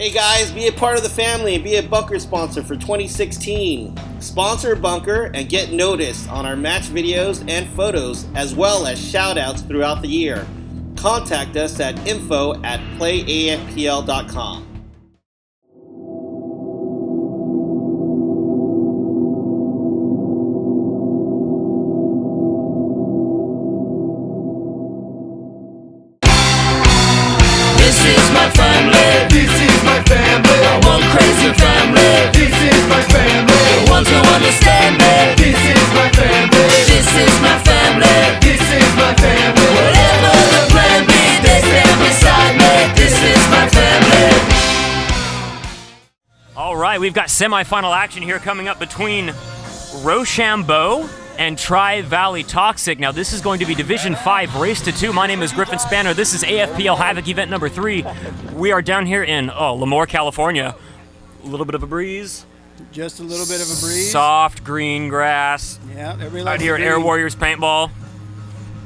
Hey guys, be a part of the family and be a bunker sponsor for 2016. Sponsor a bunker and get noticed on our match videos and photos, as well as shoutouts throughout the year. Contact us at info@playafpl.com. This is my family. This is my family. One crazy family. This is my family. Want to understand me. This is my family. This is my family. This is my family. Whatever the plan be, they stand beside me. This is my family. All right, we've got semifinal action here coming up between Rochambeau and Tri-Valley Toxic. Now, this is going to be Division 5, Race to 2. My name is Griffin Spanner. This is AFPL Havoc event number 3. We are down here in Lemoore, California. A little bit of a breeze. Just a little bit of a breeze. Soft green grass. Yeah, everybody Out likes here at green. Air Warriors Paintball.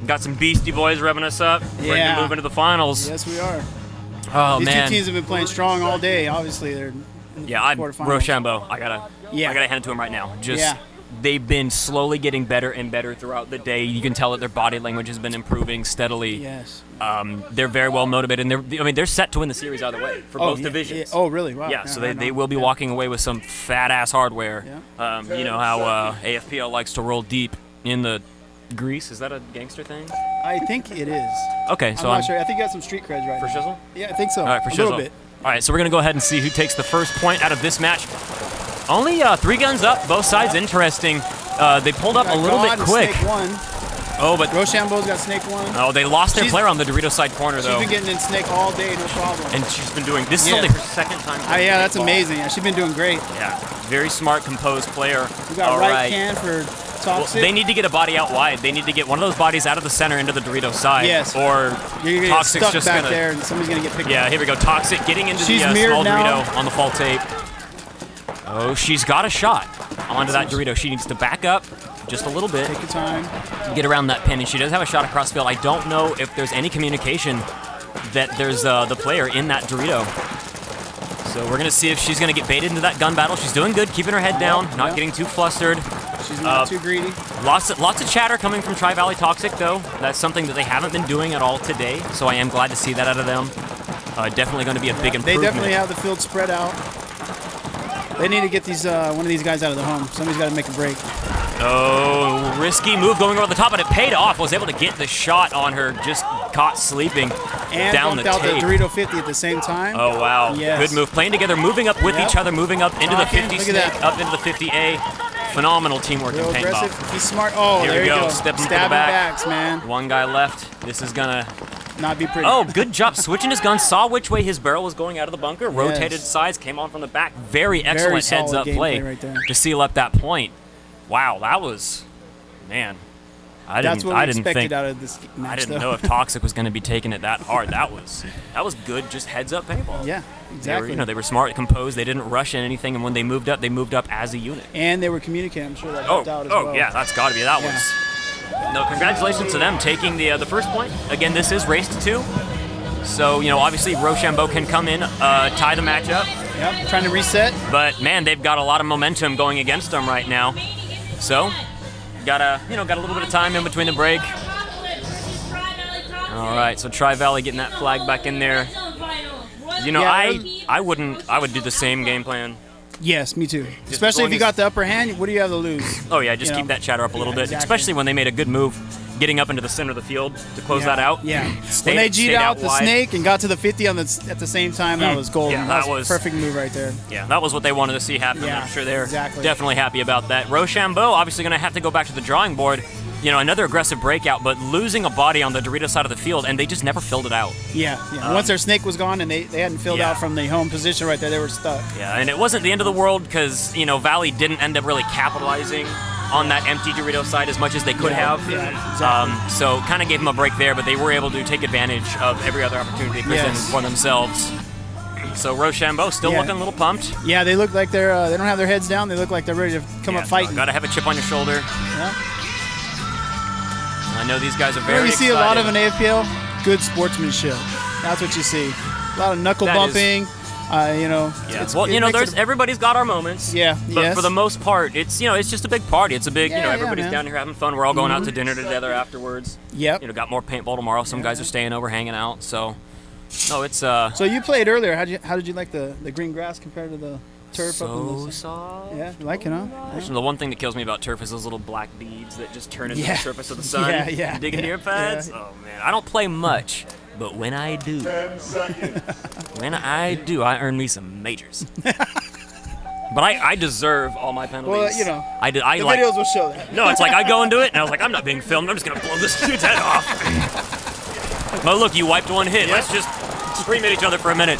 Got some Beastie Boys revving us up. Ready to Yeah. move into the finals. Yes, we are. Oh, These man. two teams have been playing strong all day. Obviously, they're in the Yeah, I'm quarterfinals. Rochambeau. I gotta hand it to him right now. Yeah. They've been slowly getting better and better throughout the day. You can tell that their body language has been improving steadily. Yes. They're very well motivated, and they're set to win the series either way for both yeah, divisions. yeah. Oh, really? Wow. Yeah, so I they know. will be walking away with some fat ass hardware. Yeah. You know how AFPL likes to roll deep in the grease. Is that a gangster thing? I think it is. Okay, so I'm not sure. I think you got some street creds right for now. Shizzle. Yeah, I think so. All right, for a Shizzle. little bit. All right, so we're gonna go ahead and see who takes the first point out of this match. Only 3 guns up, both sides. Interesting. They pulled up a little God bit and quick. Snake one. Oh, but Rochambeau's got Snake one. oh, they lost their She's- player on the Dorito side corner She's though, been getting in Snake all day, no problem. and she's been doing. This is Yeah. only her second time. playing Yeah, that's paintball. amazing. Yeah, she's been doing great. Yeah, very smart, composed player. We got All right can for Well, Toxic. they need to get a body out wide. They need to get one of those bodies out of the center into the Dorito side. Yes. Or You're gonna get Toxic's stuck just back gonna. there, and somebody's gonna get picked Yeah, up. here we go. Toxic getting into She's the mirrored small now. Dorito on the fall tape. Oh, she's got a shot onto that Dorito. She needs to back up just a little bit, Take your time. get around that pin, and she does have a shot across field. I don't know if there's any communication that there's the player in that Dorito. So we're gonna see if she's gonna get baited into that gun battle. She's doing good, keeping her head down, not Yep. getting too flustered. She's not too greedy. Lots of chatter coming from Tri-Valley Toxic, though. That's something that they haven't been doing at all today, so I am glad to see that out of them. Definitely going to be a big They improvement. definitely have the field spread out. They need to get these one of these guys out of the home. Somebody's got to make a break. Oh, risky move going over the top, but it paid off. Was able to get the shot on her, just caught sleeping And down the bumped out tape. the Dorito 50 at the same time. Oh, wow. Yes. Good move. Playing together, moving up with Yep. each other, moving up into the Talking. 50 Look at snake, that. up into the 50A. Phenomenal teamwork Real in paintball. aggressive. He's smart. Oh, Here there we you go. go. Step him to the Stabbing back. backs, man. One guy left. This is going to... Not be pretty. Oh, good job switching his gun. Saw which way his barrel was going out of the bunker. Rotated Yes. sides, came on from the back. Very excellent solid heads-up gameplay play right there. to seal up that point. Wow, that was, man. That's what we didn't expected think. out of this match. I didn't though. know if Toxic was going to be taking it that hard. That was good. Just heads-up paintball. Yeah, They were, exactly. they were smart, composed. They didn't rush in anything, and when they moved up as a unit. And they were communicating. I'm sure that helped out as well. Yeah, that's got to be. That Yeah. was. No, congratulations to them taking the first point. Again, this is race to 2. So, obviously Rochambeau can come in, tie the match up. Yep, trying to reset. But, man, they've got a lot of momentum going against them right now. So, got a little bit of time in between the break. All right, so Tri-Valley getting that flag back in there. I would do the same game plan. Yes, me too. as Especially long if you as- got the upper hand, what do you have to lose? Oh, yeah, just You keep know. that chatter up a little bit, exactly. especially when they made a good move getting up into the center of the field to close that out. Yeah. Stayed- When they G'd stayed out the wide. snake and got to the 50 at the same time, that was golden. Yeah, that that was- a perfect move right there. Yeah, that was what they wanted to see happen. Yeah, I'm sure they're exactly. definitely happy about that. Rochambeau obviously going to have to go back to the drawing board. Another aggressive breakout, but losing a body on the Dorito side of the field, and they just never filled it out. Yeah. Once their snake was gone and they hadn't filled yeah. out from the home position right there, they were stuck. Yeah, and it wasn't the end of the world because, Valley didn't end up really capitalizing on that empty Dorito side as much as they could have. Yeah, exactly. So kind of gave them a break there, but they were able to take advantage of every other opportunity presented Yes. for themselves. So Rochambeau still Yeah. looking a little pumped. Yeah, they look like they don't have their heads down. They look like they're ready to come up fighting. Got to have a chip on your shoulder. Yeah. I know these guys are Where very you see excited. a lot of an AFPL, good sportsmanship. That's what you see. A lot of knuckle That bumping. You know. Yeah. it's- Well, it you know, makes there's it- everybody's got our moments. Yeah. But yes. for the most part, it's it's just a big party. It's a big, Yeah, yeah, everybody's man. down here having fun. We're all going out to dinner together afterwards. Yep. Got more paintball tomorrow. Some guys are staying over, hanging out. So, no, it's So you played earlier. How did you like the green grass compared to the turf up in so the soft. Yeah, you like it, huh? Actually, the one thing that kills me about turf is those little black beads that just turn into Yeah. the surface of the sun. Yeah, yeah, and dig into yeah, your pads. yeah. Oh man, I don't play much, but when I do, I earn me some majors. But I deserve all my penalties. Well, you know, I The like. videos will show that. No, it's like I go into it and I was like, I'm not being filmed. I'm just gonna blow this dude's head off. Well, look, you wiped one hit. Let's just scream at each other for a minute.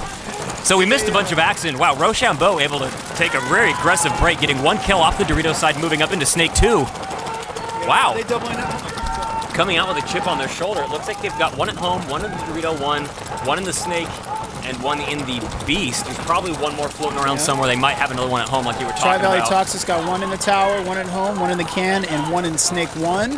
So we missed a bunch of action. Wow, Rochambeau able to take a very aggressive break, getting 1 kill off the Dorito side, moving up into Snake 2. Wow. They doubling up. Coming out with a chip on their shoulder. It looks like they've got one at home, one in the Dorito, one in the Snake, and one in the Beast. There's probably one more floating around somewhere. They might have another one at home like you were talking Tri-Valley about. Toxic's got one in the tower, one at home, one in the can, and one in Snake 1.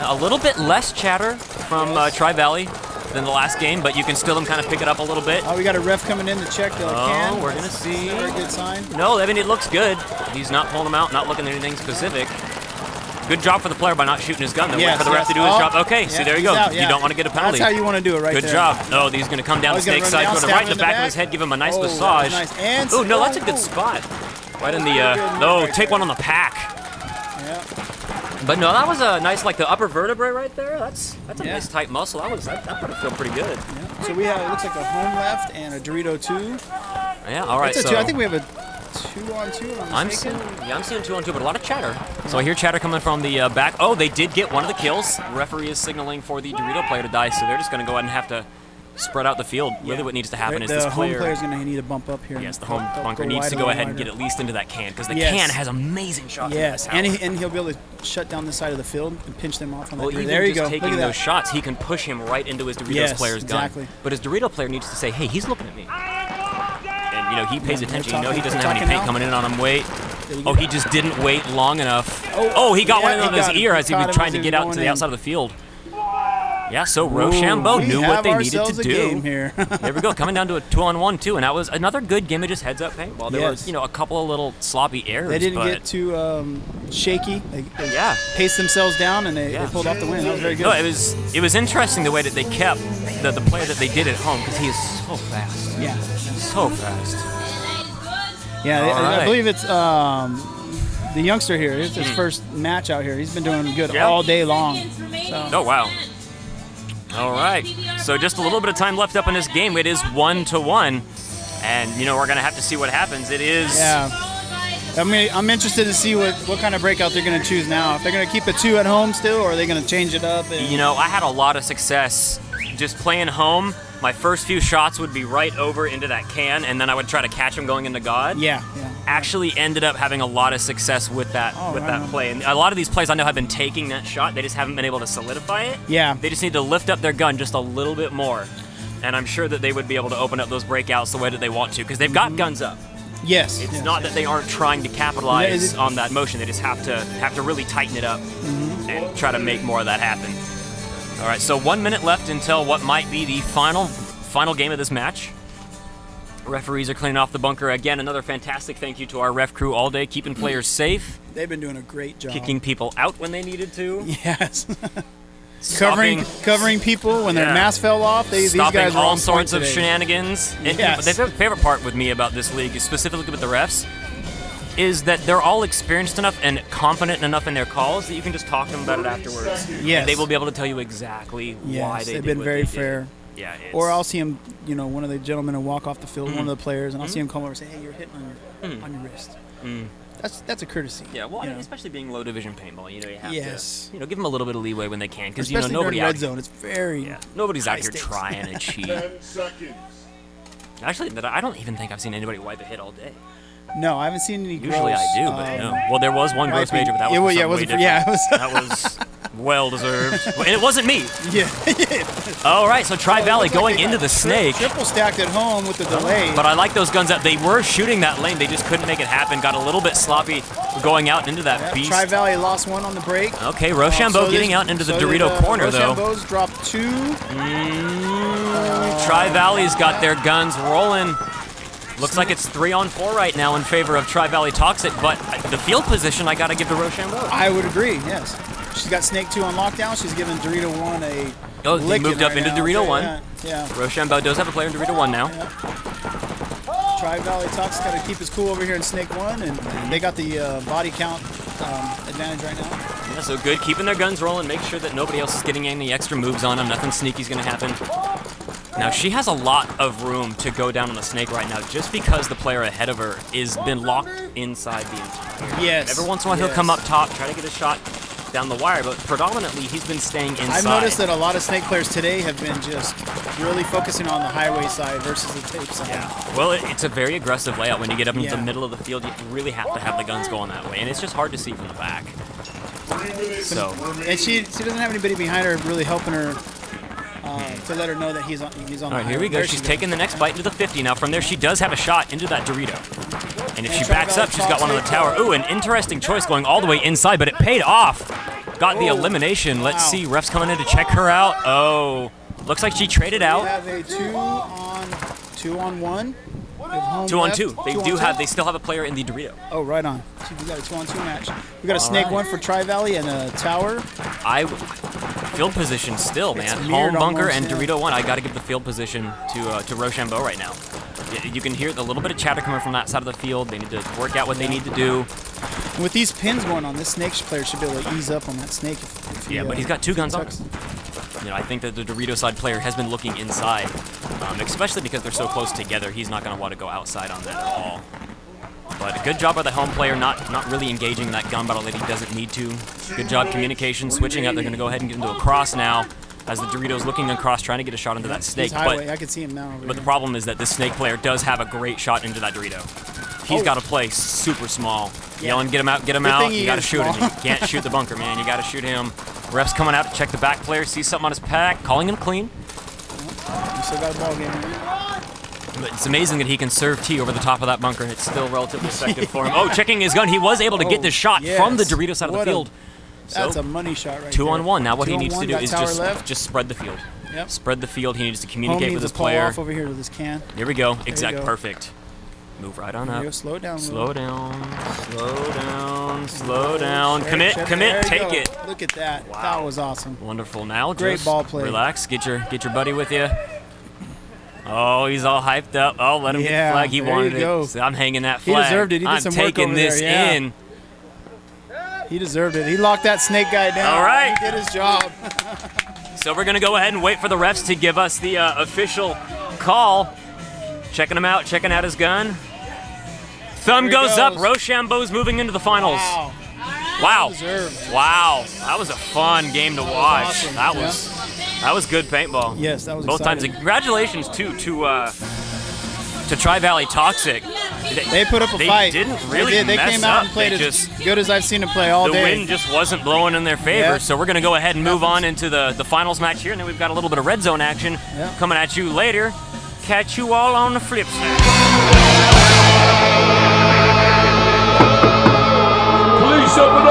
A little bit less chatter from Tri-Valley than the last game, but you can still kind of pick it up a little bit. Oh, we got a ref coming in to check the can. We're going to see. Very good sign. No, I mean, it looks good. He's not pulling them out, not looking at anything specific. Good job for the player by not shooting his gun. Though. Yes, Wait for the ref to do his Oh, job. Okay, yeah, see, there you he's go. out, You yeah. don't want to get a penalty. That's how you want to do it right Good there. job. Oh, he's going to come down Oh, the he's gonna Snake run side, down, go to stab right him in the back of his head, give him a nice Oh, massage. nice. And Oh, no, that's a oh, good spot. Right in the, take one on the pack. Yeah. But no, that was a nice, like the upper vertebrae right there. That's a Yeah. nice tight muscle. That put it feel pretty good. Yeah. So we have, it looks like a home left and a Dorito 2. Yeah, all right. It's a So 2. I think we have a 2-on-2. If I'm seeing, mistaken. I'm seeing 2 on 2, but a lot of chatter. So I hear chatter coming from the back. Oh, they did get one of the kills. The referee is signaling for the Dorito player to die, so they're just going to go ahead and have to spread out the field. Really what needs to happen is the this home player... player's going to need a bump up here. Yes, the home bunker needs to go ahead and get at least into that can, because the can has amazing shots. Yes, in the tower. and he'll be able to shut down the side of the field and pinch them off on that. Well, even there you just go. taking Look at those that. shots, he can push him right into his Doritos Yes, player's exactly. gun. But his Dorito player needs to say, hey, he's looking at me. And, he pays attention. talking- He doesn't they're have any talking paint now. coming in on him. Wait. Did he Oh, get he just didn't wait long enough. Oh, He got yeah, one in he on his got him. ear He as he caught was him trying as to he get was out to going the in. outside of the field. Yeah, so Rochambeau We knew have what they needed ourselves to a do. game here. There we go, coming down to a 2-on-1 too, and that was another good game of just heads-up paintball. There Yes. was, a couple of little sloppy errors. They didn't but get too shaky. They yeah. paced themselves down and they Yeah. pulled off the win. That was very good. No, it was interesting the way that they kept the player that they did at home, because he is so fast. Yeah. So fast. Yeah, All I right. believe it's the youngster here. It's his first match out here. He's been doing good Yeah. all day long. So. Oh, wow. All right. So just a little bit of time left up in this game. It is 1-1. And, we're going to have to see what happens. It is... Yeah. I mean, I'm interested to see what kind of breakout they're going to choose now. If they're going to keep it 2 at home still, or are they going to change it up? And... I had a lot of success just playing home. My first few shots would be right over into that can, and then I would try to catch him going into God. Yeah. Actually ended up having a lot of success with that play. And a lot of these plays I know have been taking that shot. They just haven't been able to solidify it. Yeah. They just need to lift up their gun just a little bit more. And I'm sure that they would be able to open up those breakouts the way that they want to, because they've got guns up. Yes. It's not that they aren't trying to capitalize on that motion. They just have to really tighten it up and try to make more of that happen. All right, so 1 minute left until what might be the final game of this match. Referees are cleaning off the bunker again. Another fantastic thank you to our ref crew all day, keeping players safe, They've been doing a great job. kicking people out when they needed to, Yes. stopping covering people when their Yeah. mask fell off. These stopping guys were all on point sorts of today. shenanigans. And Yes. the favorite part with me about this league, specifically with the refs, is that they're all experienced enough and confident enough in their calls that you can just talk to them about it afterwards. Yes. And they will be able to tell you exactly why Yes, they they've did been what very they did. fair. Yeah. Or I'll see him, one of the gentlemen will walk off the field, one of the players, and I'll see him come over and say, "Hey, you're hitting on your wrist." That's a courtesy. Yeah, well, especially being low division paintball, you have Yes. to, give them a little bit of leeway when they can, because Especially nobody during out red zone, it's very nobody's out high here stakes. trying to cheat. Actually, I don't even think I've seen anybody wipe a hit all day. No, I haven't seen any. Usually gross, I do, but no. Well, there was one gross wiping. major, but that was Yeah, for well, yeah, something it way wasn't for- different. That was well deserved. And it wasn't me. Yeah. All right, so Tri-Valley going into the snake. Triple stacked at home with the delay. But I like those guns out. They were shooting that lane. They just couldn't make it happen. Got a little bit sloppy going out into that beast. Tri-Valley lost one on the break. Okay, Rochambeau getting out into the Dorito corner, though. Rochambeau's dropped 2. Tri-Valley's got their guns rolling. Looks like it's 3-on-4 right now in favor of Tri-Valley Toxic, but the field position I got to give to Rochambeau. I would agree, yes. She's got Snake 2 on lockdown. She's giving Dorito 1 a Oh, he moved up into Dorito 1. Yeah. Rochambeau does have a player in Dorito 1 now. Yeah. Tri-Valley Toxic's got to keep his cool over here in Snake 1, and they got the body count advantage right now. Yeah, so good, keeping their guns rolling, make sure that nobody else is getting any extra moves on them. Nothing sneaky's going to happen. Now, she has a lot of room to go down on the Snake right now just because the player ahead of her is been locked inside the entire. Yes. Every once in a while, he'll come up top, try to get a shot down the wire, but predominantly he's been staying inside. I've noticed that a lot of Snake players today have been just really focusing on the highway side versus the tape side. Yeah. Well, it's a very aggressive layout. When you get up into the middle of the field, you really have to have the guns going that way, and it's just hard to see from the back. So. And she doesn't have anybody behind her really helping her to let her know that he's on All right, here we go. She's taking the next bite into the 50. Now, from there, she does have a shot into that Dorito. And if she backs up, she's got one on the tower. Ooh, an interesting choice going all the way inside, but it paid off. Got the elimination. Let's see. Ref's coming in to check her out. Oh, looks like she traded out. We have a 2-on-1. 2-on-2. They still have a player in the Dorito. Oh, right on. So we got a 2-on-2 match. We got a Snake 1 for Tri-Valley and a tower. Field position still, man. Home bunker and Dorito 1. I got to give the field position to Rochambeau right now. You can hear a little bit of chatter coming from that side of the field. They need to work out what they need to do. With these pins going on, this Snake player should be able to ease up on that Snake. But he's got 2 guns on. I think that the Dorito side player has been looking inside, especially because they're so close together. He's not going to want to go outside on that at all. But a good job by the home player, not really engaging in that gun battle that he doesn't need to. Good job communication, switching up. They're going to go ahead and get into a cross now as the Dorito's looking across, trying to get a shot into that Snake. I can see him now. But the problem is that this Snake player does have a great shot into that Dorito. He's got to play super small. Yelling, get him out, get him out. You got to shoot him. You can't shoot the bunker, man. You got to shoot him. Ref's coming out to check the back player, sees something on his pack, calling him clean. You still got a ball game. But it's amazing that he can serve T over the top of that bunker, and it's still relatively effective for him. Oh, checking his gun. He was able to get the shot from the Dorito side of the field. That's a money shot right 2-on-1. Now what he needs to do is just spread the field. Yep. Spread the field. He needs to communicate with his player. Off over here to this can. Here we go. Perfect. Move right on up. Slow down. Slow down. Commit. Take it. Look at that. Wow. That was awesome. Wonderful. Now Great just ball play. relax. Get your buddy with you. Oh, he's all hyped up. Oh, let him get the flag. He wanted it. So I'm hanging that flag. He deserved it. He did some work over there. I'm taking this in. He deserved it. He locked that Snake guy down. All right. He did his job. So we're going to go ahead and wait for the refs to give us the official call. Checking him out, checking out his gun. Thumb goes up. Rochambeau's moving into the finals. Wow. Wow. That was a fun game to watch. Awesome. That was good paintball. Yes, that was both exciting. times. Congratulations to Tri-Valley Toxic. They put up a fight. They didn't really They came out and played as good as I've seen them play all day. The wind just wasn't blowing in their favor, so we're going to go ahead and move on into the finals match here, and then we've got a little bit of red zone action coming at you later. Catch you all on the flip side. Police, open